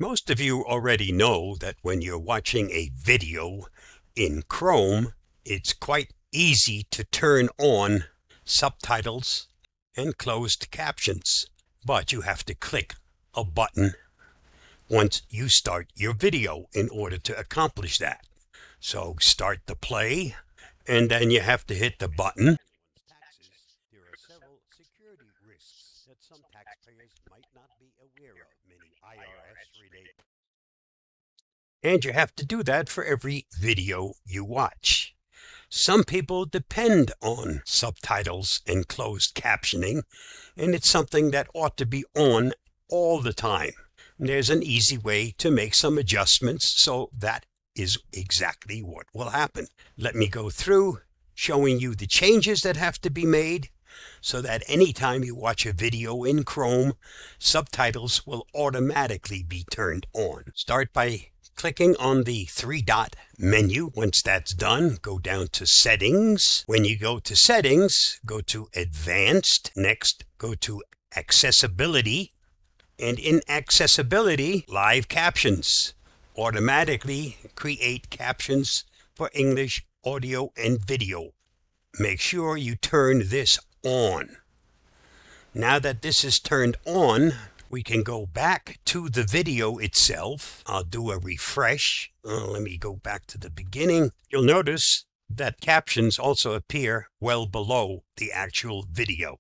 Most of you already know that when you're watching a video in Chrome, it's quite easy to turn on subtitles and closed captions, but you have to click a button once you start your video in order to accomplish that. So start the play, and then you have to hit the button. There are several security risks that some taxpayers might not be aware of, many IRS related. And you have to do that for every video you watch. Some people depend on subtitles and closed captioning, and it's something that ought to be on all the time. There's an easy way to make some adjustments, so that is exactly what will happen. Let me go through showing you the changes that have to be made so that anytime you watch a video in Chrome, subtitles will automatically be turned on. Start by clicking on the three-dot menu. Once that's done, go down to Settings. When you go to Settings, go to Advanced. Next, go to Accessibility. And in Accessibility, Live Captions. Automatically create captions for English, audio, and video. Make sure you turn this on. Now that this is turned on, we can go back to the video itself. I'll do a refresh. Let me go back to the beginning. You'll notice that captions also appear well below the actual video.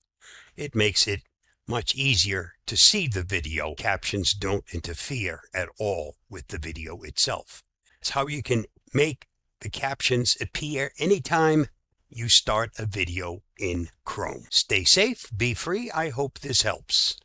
It makes it much easier to see the video. Captions don't interfere at all with the video itself. It's how you can make the captions appear anytime you start a video in Chrome. Stay safe, be free. I hope this helps.